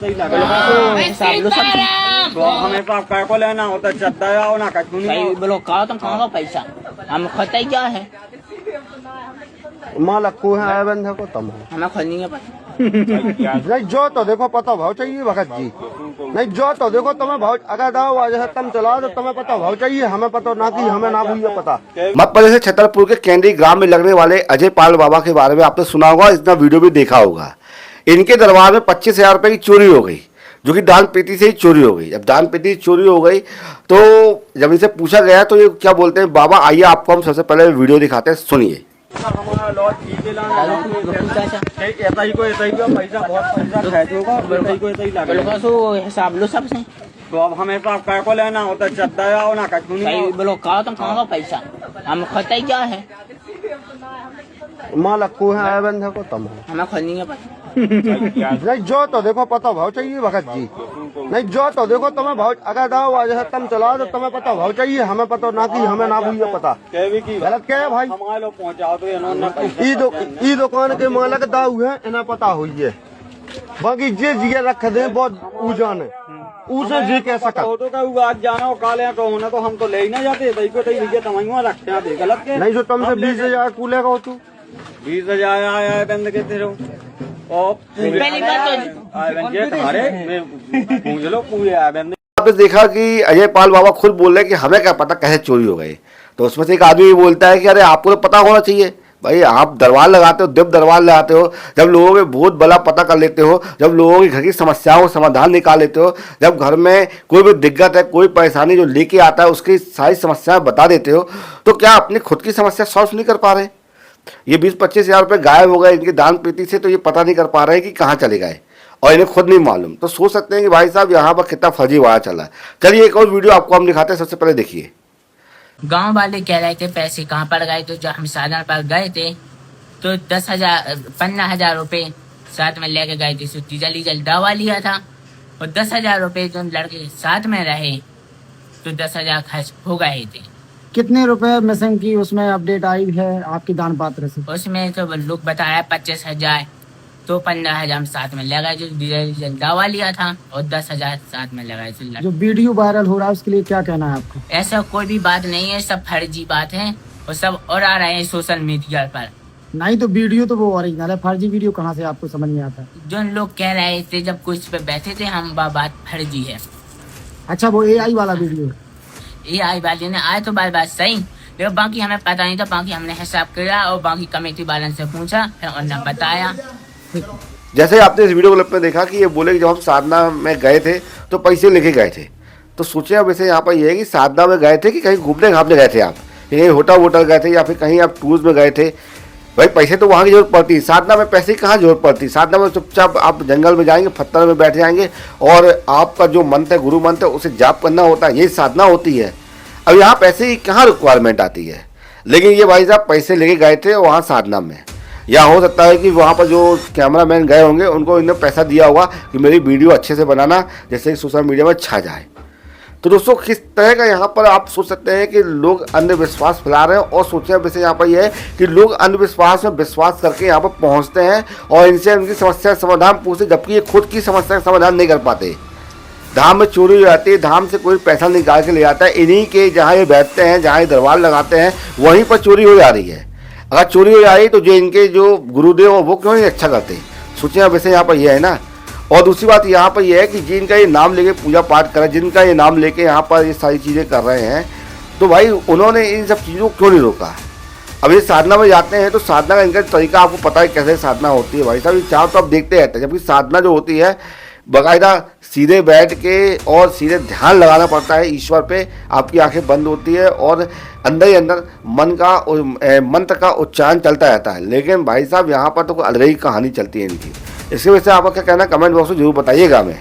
हमें पाप काय को लेना होता चद्दा आओ ना कचू नहीं बोलो कहा तुम कहाँ का पैसा हम खता ही क्या है माँ लक्कू है आए बंधे को तम हो हमें खुद नहीं है पता नहीं जो तो देखो पता भाव चाहिए भगत जी नहीं जो तो देखो तुम्हें भाव अगर दाव आज तुम चलाओ तो तुम्हें पता भाव चाहिए हमें पता ना कि हमें ना भूलिए पता। मध्य प्रदेश के छतरपुर के कैंडी ग्राम में लगने वाले अजय पाल बाबा के बारे में आपने सुना होगा, इतना वीडियो भी देखा होगा। इनके दरबार में 25,000 रुपए की चोरी हो गई, जो कि दान पेटी से ही चोरी हो गई। जब दान पेटी चोरी हो गई तो जब इनसे पूछा गया तो ये क्या बोलते हैं, बाबा आइए आपको हम सबसे पहले वीडियो दिखाते हैं, सुनिए। हमारा लॉज चीजें लाना ऐसा ही कोई पैसा बहुत पैसा खैचोगा ऐसा ही कोई ऐसा ही लगा बोलो हिसाब लो सबसे तो अब हमें पाप काय को लेना होता चद्दा आओ ना कचू नहीं बोलो कहा तुम कहाँ का पैसा हम खता ही क्या है माँ लक्कू है आए बंधे को तम हो हमें खुद नहीं है पता नहीं जो तो देखो पता भाव चाहिए भगत जी नहीं जो तो देखो तुम्हें भाव अगर दाव आज तुम चलाओ तो तुम्हें पता भाव चाहिए हमें पता ना कि हमें ना भूलिए पता। गलत क्या है भाई हमारे लोग पहुँचाओ तो इन्होंने ई दुकान के मालक दाऊ है इन्हें पता हुई है, बाकी जे जिये रख दे बहुत ऊजान है उसे जी कह सकता तो का आज जाना हो काले को होना तो हम तो ले ही ना जाते तई को तई भैया तमाइवा रखते हैं गलत के नहीं जो तुमसे 20,000 कूलेगा हो तू 20,000 आया बंद के तेरे पहली बात पूछ लो पूरे आया बंद। आपने देखा कि अजय पाल बाबा खुद बोल रहे हैं कि हमें क्या पता कैसे चोरी हो गई। तो उसमें से एक आदमी बोलता है कि अरे आपको तो पता होना चाहिए भाई, आप दरबार लगाते हो, दिव्य दरबार लगाते हो, जब लोगों के भूत बला पता कर लेते हो, जब लोगों के घर की समस्याओं का समाधान निकाल लेते हो, जब घर में कोई भी दिक्कत है, कोई परेशानी जो लेके आता है उसकी सारी समस्याएं बता देते हो, तो क्या अपनी खुद की समस्या सॉल्व नहीं कर पा रहे? ये 20-25,000 रुपये गायब हो गए इनकी दान पेटी से, तो ये पता नहीं कर पा रहे कि कहाँ चले गए और इन्हें खुद नहीं मालूम। तो सोच सकते हैं कि भाई साहब यहाँ पर कितना फर्जीवाड़ा चला है। चलिए एक और वीडियो आपको हम दिखाते हैं, सबसे पहले देखिए। गांव वाले कह रहे थे पैसे कहाँ पर गए, तो जब हम साधन पर गए थे तो 15,000 रुपये साथ में लेके गए थे। सुट्टी जल्दी दवा लिया था और 10,000 रुपये जो लड़के साथ में रहे तो 10,000 खर्च हो गए थे। कितने रुपए मिसिंग की उसमें अपडेट आई है आपकी दान पात्र से? उसमें तो लोग बताया 25,000, तो 15,000 हम साथ में लगाए जो डीजल दवा लिया था और 10,000 साथ में लगाए थे। जो वीडियो वायरल हो रहा है उसके लिए क्या कहना है आपको? ऐसा कोई भी बात नहीं है, सब फर्जी बात है और सब और आ रहे हैं सोशल मीडिया पर। नहीं तो वीडियो तो वो ओरिजिनल है, फर्जी वीडियो कहाँ से आपको समझ में आता है? जो लोग कह रहे थे जब कुछ पे बैठे थे हम बात फर्जी है। अच्छा वो AI वाला वीडियो? AI वाले ने आए तो बात सही, लेकिन बाकी हमें पता नहीं था। बाकी हमने हिसाब किया और बाकी कमेटी वालों से पूछा फिर उन्होंने बताया। जैसे आपने इस वीडियो क्लिप में देखा कि ये बोले कि जब हम साधना में गए थे तो पैसे लेके गए थे। तो सोचे अब वैसे यहाँ पर ये है कि साधना में गए थे कि कहीं घूमने घामने गए थे, आप कहीं होटल गए थे या फिर कहीं आप टूर में गए थे। भाई पैसे तो वहाँ की जरूरत पड़ती है, साधना में पैसे की कहाँ जरूरत पड़ती है। साधना में चुपचाप आप जंगल में जाएंगे, पत्थर में बैठ जाएंगे और आपका जो मंत्र है, गुरु मंत्र है, उसे जाप करना होता है, यही साधना होती है। अब यहाँ पैसे की कहाँ रिक्वायरमेंट आती है। लेकिन ये भाई साहब पैसे लेके गए थे वहाँ साधना में, या हो सकता है कि वहाँ पर जो कैमरामैन गए होंगे उनको इन्होंने पैसा दिया होगा कि मेरी वीडियो अच्छे से बनाना, जैसे सोशल मीडिया में छा जाए। तो दोस्तों किस तरह का यहाँ पर आप सोच सकते हैं कि लोग अंधविश्वास फैला रहे हैं और सोचें वैसे यहाँ पर यह है कि लोग अंधविश्वास में विश्वास करके यहाँ पर पहुँचते हैं और इनसे उनकी समस्या का समाधान पूछते, जबकि ये खुद की समस्या का समाधान नहीं कर पाते। धाम में चोरी हो जाती है, धाम से कोई पैसा निकाल के ले जाता है, इन्हीं के जहाँ ये बैठते हैं, जहाँ ये दरबार लगाते हैं, वहीं पर चोरी हो जा रही है। अगर चोरी हो जा रही तो जो इनके जो गुरुदेव हैं वो क्यों नहीं अच्छा करते? सोचिए वैसे यहाँ पर यह है ना। और दूसरी बात यहाँ पर यह है कि जिनका ये नाम लेके पूजा पाठ कर रहे हैं, जिनका ये नाम लेके यहाँ पर ये सारी चीज़ें कर रहे हैं, तो भाई उन्होंने इन सब चीज़ों को क्यों नहीं रोका? अब ये साधना में जाते हैं तो साधना का इनका तरीका आपको पता है कैसे साधना होती है। भाई साहब ये चारों तो आप देखते रहते हैं, जबकि साधना जो होती है बाकायदा सीधे बैठ के और सीधे ध्यान लगाना पड़ता है ईश्वर पे। आपकी आंखें बंद होती है और अंदर ही अंदर मंत्र का उच्चारण चलता रहता है। लेकिन भाई साहब यहाँ पर तो कोई अलग ही कहानी चलती है इनकी। इसकी वजह से आपका क्या कहना है कमेंट बॉक्स में जरूर बताइएगा हमें।